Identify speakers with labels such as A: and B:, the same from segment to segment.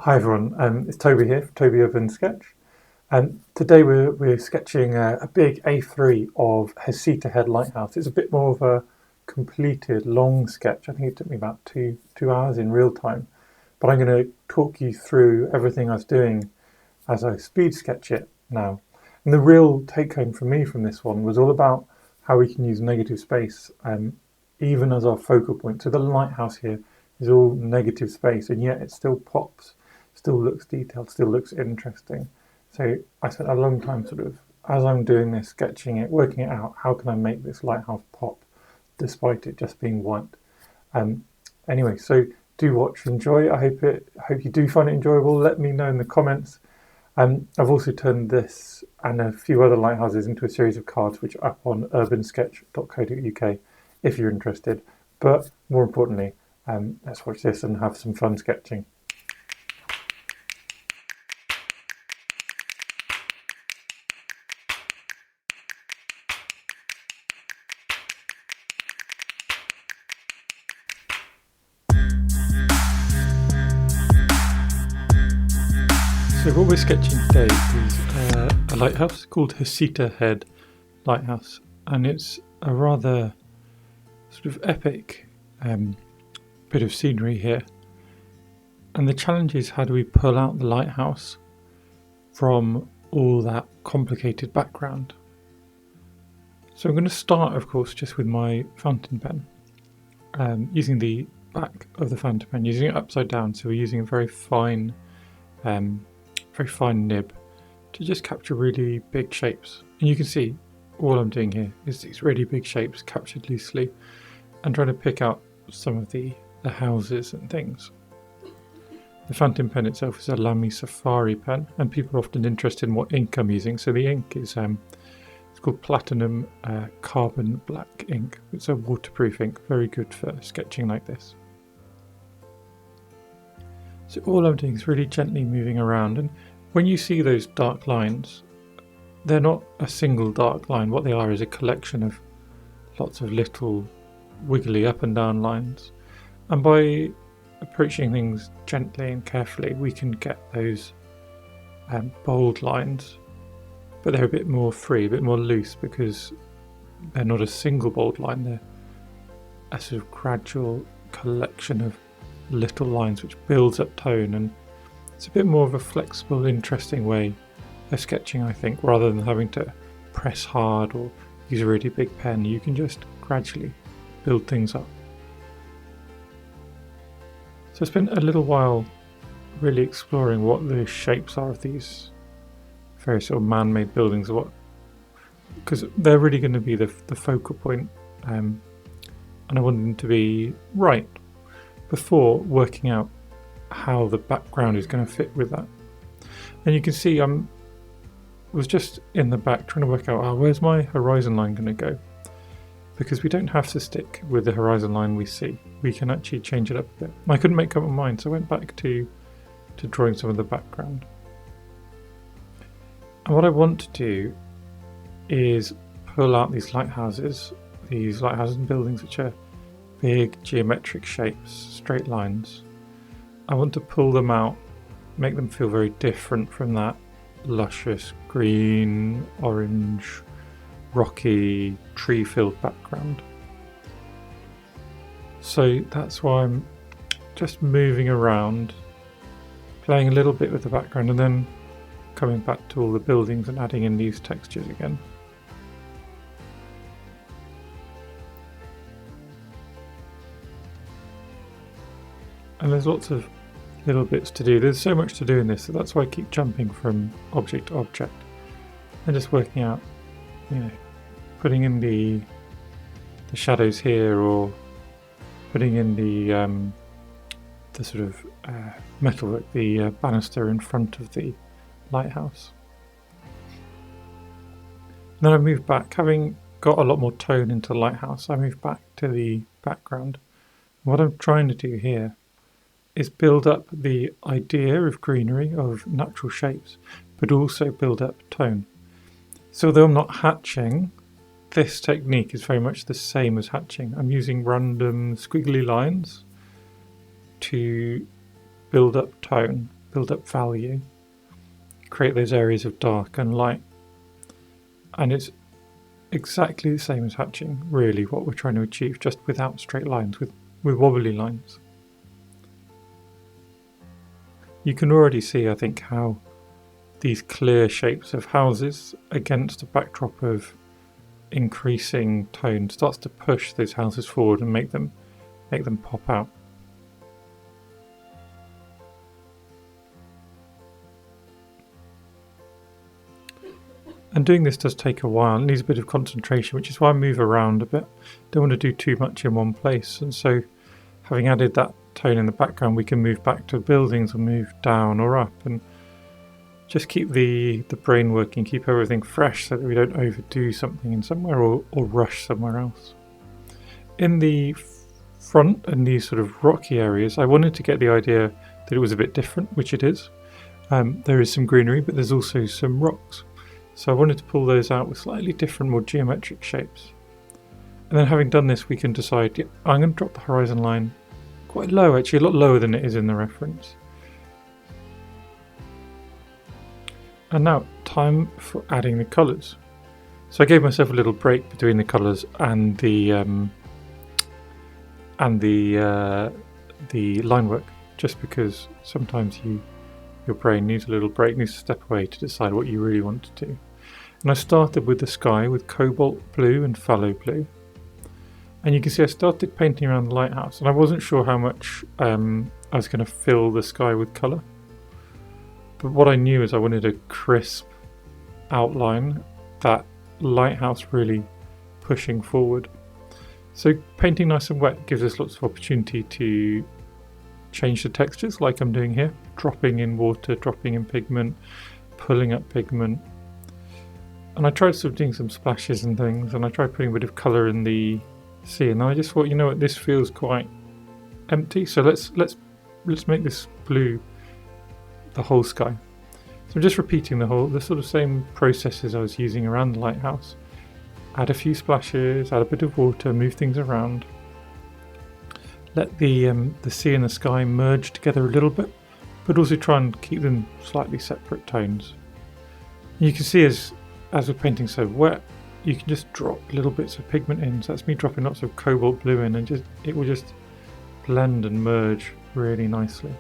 A: Hi everyone, it's Toby here, Toby urbansketch. Today we're sketching a big A3 of Heceta Head Lighthouse. It's a bit more of a completed long sketch. I think it took me about two hours in real time. But I'm going to talk you through everything I was doing as I speed sketch it now. And the real take home for me from this one was all about how we can use negative space even as our focal point. So the lighthouse here is all negative space, and yet it still pops, still looks detailed, still looks interesting. So I spent a long time sort of, as I'm doing this, sketching it, working it out, how can I make this lighthouse pop despite it just being white. Anyway, so do watch, enjoy. I hope you do find it enjoyable. Let me know in the comments. I've also turned this and a few other lighthouses into a series of cards which are up on urbansketch.co.uk if you're interested. But more importantly, let's watch this and have some fun sketching. So what we're sketching today is a lighthouse called Heceta Head Lighthouse, and it's a rather sort of epic bit of scenery here. And the challenge is, how do we pull out the lighthouse from all that complicated background? So I'm going to start, of course, just with my fountain pen, using the back of the fountain pen, using it upside down. So we're using a very fine nib to just capture really big shapes. And you can see all I'm doing here is these really big shapes captured loosely and trying to pick out some of the houses and things. The fountain pen itself is a Lamy Safari pen, and people are often interested in what ink I'm using. So the ink is it's called Platinum Carbon Black ink. It's a waterproof ink, very good for sketching like this. So all I'm doing is really gently moving around, and when you see those dark lines, they're not a single dark line. What they are is a collection of lots of little wiggly up and down lines. And by approaching things gently and carefully, we can get those bold lines, but they're a bit more free, a bit more loose, because they're not a single bold line, they're a sort of gradual collection of little lines which builds up tone, and it's a bit more of a flexible, interesting way of sketching, I think, rather than having to press hard or use a really big pen. You can just gradually build things up. So I spent a little while really exploring what the shapes are of these various sort of man-made buildings, because they're really going to be the focal point, and I want them to be right before working out how the background is going to fit with that. And you can see I was just in the back trying to work out, where's my horizon line going to go? Because we don't have to stick with the horizon line we see. We can actually change it up a bit. I couldn't make up my mind, so I went back to drawing some of the background. And what I want to do is pull out these lighthouses and buildings which are big geometric shapes, straight lines. I want to pull them out, make them feel very different from that luscious green, orange, rocky, tree-filled background. So that's why I'm just moving around, playing a little bit with the background, and then coming back to all the buildings and adding in these textures again. And there's lots of little bits to do. There's so much to do in this, so that's why I keep jumping from object to object and just working out, putting in the shadows here, or putting in the sort of metalwork, the banister in front of the lighthouse. And then I moved back, having got a lot more tone into the lighthouse. I moved back to the background. What I'm trying to do here is build up the idea of greenery, of natural shapes, but also build up tone. So though I'm not hatching, this technique is very much the same as hatching. I'm using random squiggly lines to build up tone, build up value, create those areas of dark and light. And it's exactly the same as hatching, really, what we're trying to achieve, just without straight lines, with wobbly lines. You can already see, I think, how these clear shapes of houses against a backdrop of increasing tone starts to push those houses forward and make them pop out. And doing this does take a while. It needs a bit of concentration, which is why I move around a bit. Don't want to do too much in one place. And so having added that tone in the background, we can move back to buildings or move down or up and just keep the brain working, keep everything fresh so that we don't overdo something in somewhere or rush somewhere else. In the front and these sort of rocky areas, I wanted to get the idea that it was a bit different, which it is. There is some greenery, but there's also some rocks. So I wanted to pull those out with slightly different, more geometric shapes. And then having done this, we can decide, yeah, I'm going to drop the horizon line quite low, actually a lot lower than it is in the reference. And now, time for adding the colours. So I gave myself a little break between the colours and the line work, just because sometimes your brain needs a little break, needs to step away to decide what you really want to do. And I started with the sky with cobalt blue and phthalo blue. And you can see I started painting around the lighthouse, and I wasn't sure how much I was going to fill the sky with colour. But what I knew is I wanted a crisp outline, that lighthouse really pushing forward. So painting nice and wet gives us lots of opportunity to change the textures like I'm doing here, dropping in water, dropping in pigment, pulling up pigment. And I tried sort of doing some splashes and things, and I tried putting a bit of colour in the sea, and then I just thought, you know what, this feels quite empty, so let's make this blue the whole sky. So I'm just repeating the sort of same processes I was using around the lighthouse. Add a few splashes, add a bit of water, move things around. Let the sea and the sky merge together a little bit, but also try and keep them slightly separate tones. You can see as we're painting so wet, you can just drop little bits of pigment in. So that's me dropping lots of cobalt blue in, and it will just blend and merge really nicely.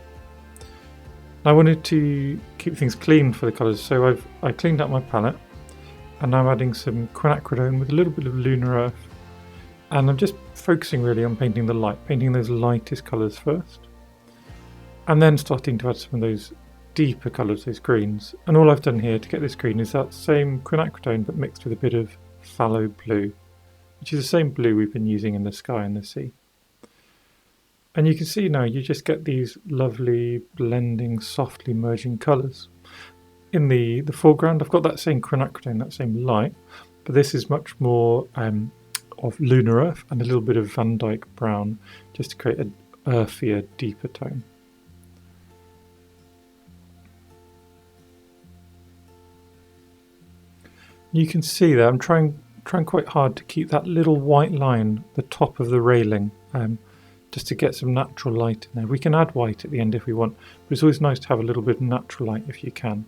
A: I wanted to keep things clean for the colours, so I cleaned up my palette, and now I'm adding some quinacridone with a little bit of lunar earth. And I'm just focusing really on painting the light, painting those lightest colours first. And then starting to add some of those deeper colours, those greens. And all I've done here to get this green is that same quinacridone but mixed with a bit of phthalo blue, which is the same blue we've been using in the sky and the sea. And you can see now you just get these lovely blending, softly merging colours. In the foreground I've got that same quinacridone, that same light, but this is much more of lunar earth and a little bit of Van Dyke brown, just to create an earthier, deeper tone. You can see that I'm trying quite hard to keep that little white line, the top of the railing, just to get some natural light in there. We can add white at the end if we want, but it's always nice to have a little bit of natural light if you can.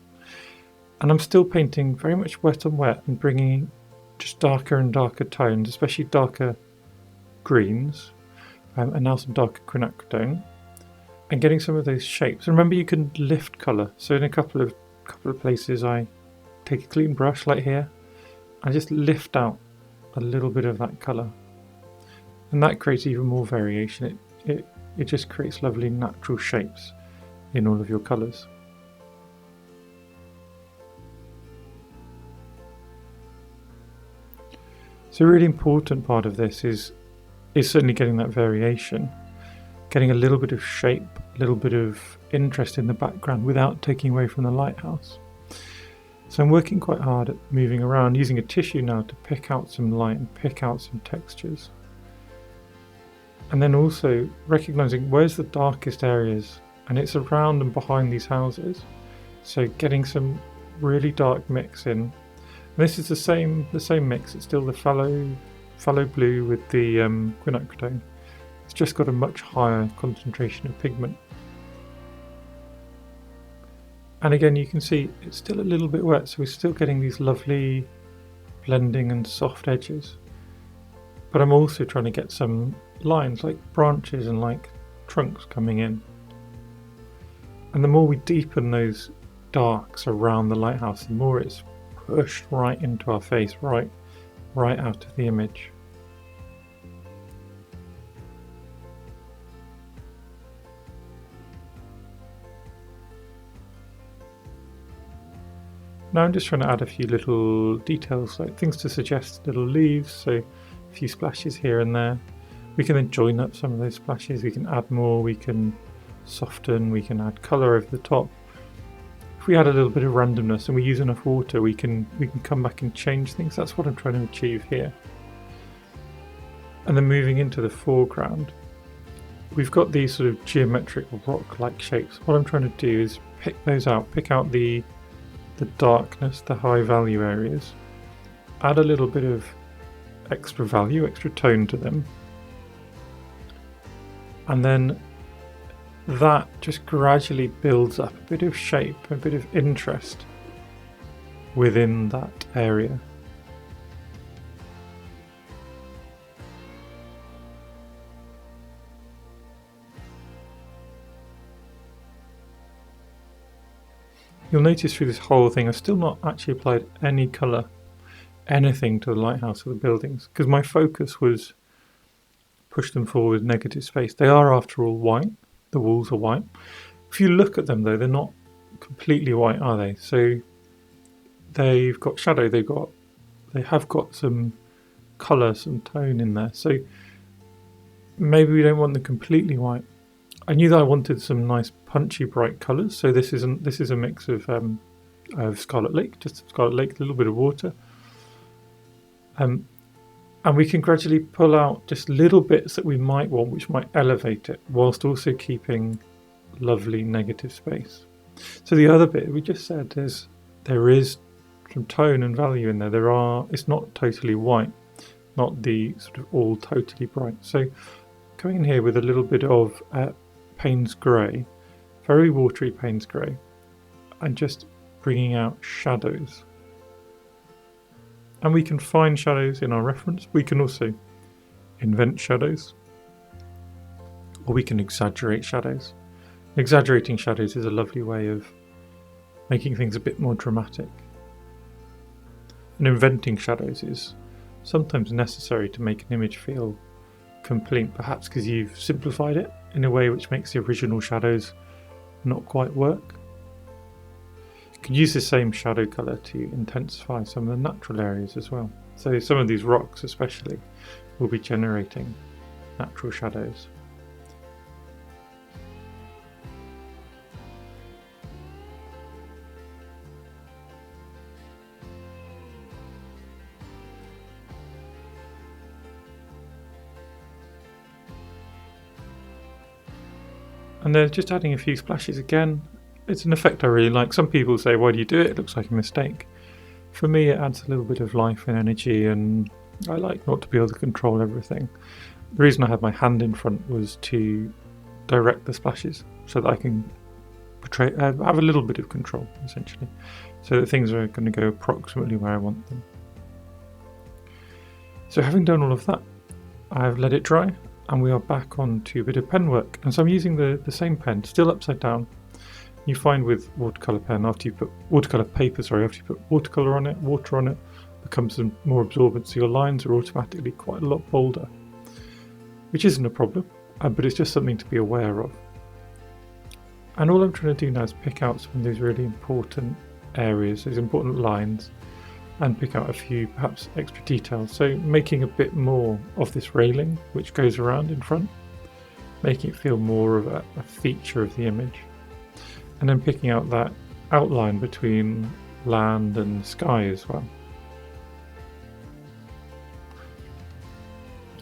A: And I'm still painting very much wet on wet and bringing just darker and darker tones, especially darker greens, and now some darker quinacridone, and getting some of those shapes. And remember, you can lift colour. So in a couple of places, I take a clean brush like here, and just lift out a little bit of that colour, and that creates even more variation. It just creates lovely natural shapes in all of your colours. So a really important part of this is certainly getting that variation, getting a little bit of shape, a little bit of interest in the background without taking away from the lighthouse. So I'm working quite hard at moving around, using a tissue now to pick out some light and pick out some textures. And then also recognising where's the darkest areas, and it's around and behind these houses. So getting some really dark mix in. And this is the same mix. It's still the phthalo blue with the quinacridone. It's just got a much higher concentration of pigment. And again, you can see it's still a little bit wet, so we're still getting these lovely blending and soft edges. But I'm also trying to get some lines like branches and like trunks coming in. And the more we deepen those darks around the lighthouse, the more it's pushed right into our face, right out of the image. Now I'm just trying to add a few little details, like things to suggest little leaves, so a few splashes here and there. We can then join up some of those splashes, we can add more, we can soften, we can add colour over the top. If we add a little bit of randomness and we use enough water, we can come back and change things. That's what I'm trying to achieve here. And then moving into the foreground, we've got these sort of geometric rock-like shapes. What I'm trying to do is pick those out, pick out the darkness, the high value areas, add a little bit of extra value, extra tone to them, and then that just gradually builds up a bit of shape, a bit of interest within that area. You'll notice through this whole thing I've still not actually applied any colour, anything to the lighthouse or the buildings, because my focus was push them forward with negative space. They are after all white, the walls are white. If you look at them though, they're not completely white, are they? So they've got shadow, they have got some colour, some tone in there. So maybe we don't want them completely white. I knew that I wanted some nice punchy bright colours, so this is a mix of Scarlet Lake, just Scarlet Lake, a little bit of water, and we can gradually pull out just little bits that we might want, which might elevate it, whilst also keeping lovely negative space. So the other bit we just said is there is some tone and value in there. It's not totally white, not the sort of all totally bright. So coming in here with a little bit of Payne's grey, very watery Payne's grey, and just bringing out shadows. And we can find shadows in our reference. We can also invent shadows, or we can exaggerate shadows. Exaggerating shadows is a lovely way of making things a bit more dramatic. And inventing shadows is sometimes necessary to make an image feel complete, perhaps because you've simplified it in a way which makes the original shadows not quite work. You can use the same shadow colour to intensify some of the natural areas as well. So some of these rocks especially will be generating natural shadows. And then just adding a few splashes again. It's an effect I really like. Some people say, why do you do it? It looks like a mistake. For me, it adds a little bit of life and energy, and I like not to be able to control everything. The reason I had my hand in front was to direct the splashes so that I can have a little bit of control, essentially, so that things are going to go approximately where I want them. So having done all of that, I've let it dry, and we are back on to a bit of pen work. And so I'm using the same pen, still upside down. You find with watercolor pen, after you put watercolor paper, after you put watercolor on it, water on it, becomes more absorbent, so your lines are automatically quite a lot bolder, which isn't a problem, but it's just something to be aware of. And all I'm trying to do now is pick out some of those really important areas, those important lines, and pick out a few perhaps extra details. So making a bit more of this railing which goes around in front, making it feel more of a feature of the image, and then picking out that outline between land and sky as well.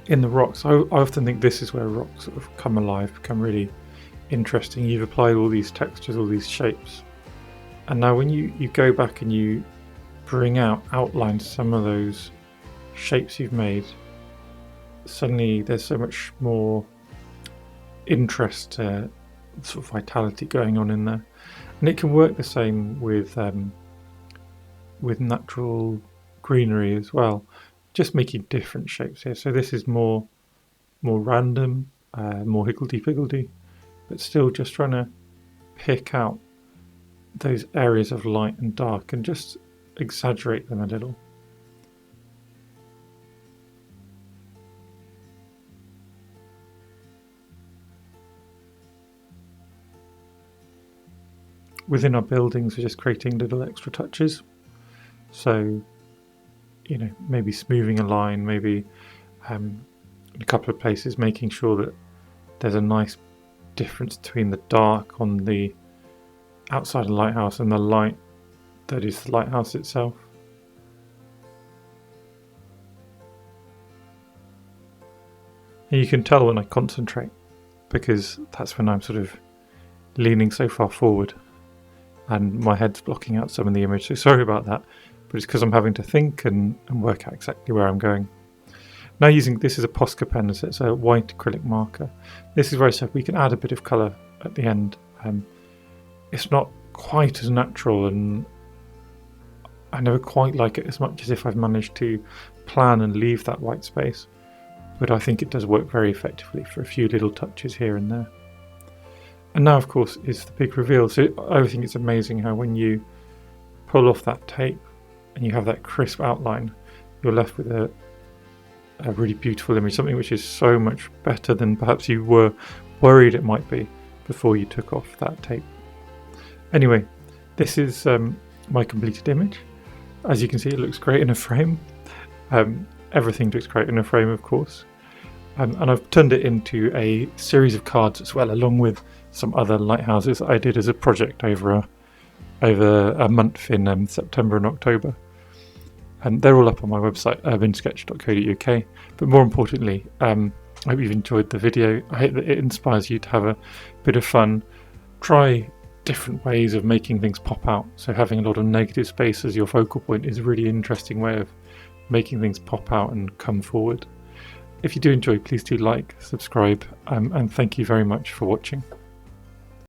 A: In the rocks, I often think this is where rocks sort of come alive, become really interesting. You've applied all these textures, all these shapes, and now when you go back and you bring outline some of those shapes you've made, suddenly there's so much more interest, sort of vitality going on in there. And And it can work the same with natural greenery as well, just making different shapes here. So this is more random, more higgledy-piggledy, but still just trying to pick out those areas of light and dark and just exaggerate them a little. Within our buildings, we're just creating little extra touches. So, you know, maybe smoothing a line, maybe in a couple of places making sure that there's a nice difference between the dark on the outside of the lighthouse and the light that is the lighthouse itself. And you can tell when I concentrate, because that's when I'm sort of leaning so far forward and my head's blocking out some of the image. So sorry about that, but it's because I'm having to think and work out exactly where I'm going. Now using this is a Posca pen, so it's a white acrylic marker. This is very simple. We can add a bit of colour at the end. It's not quite as natural, and I never quite like it as much as if I've managed to plan and leave that white space. But I think it does work very effectively for a few little touches here and there. And now, of course, is the big reveal. So I think it's amazing how when you pull off that tape and you have that crisp outline, you're left with a really beautiful image, something which is so much better than perhaps you were worried it might be before you took off that tape. Anyway, this is my completed image. As you can see, it looks great in a frame. Everything looks great in a frame, of course. And I've turned it into a series of cards as well, along with some other lighthouses I did as a project over a month in September and October. And they're all up on my website, urbansketch.co.uk. But more importantly, I hope you've enjoyed the video. I hope that it inspires you to have a bit of fun. Try different ways of making things pop out. So having a lot of negative space as your focal point is a really interesting way of making things pop out and come forward. If you do enjoy, please do like, subscribe, and thank you very much for watching.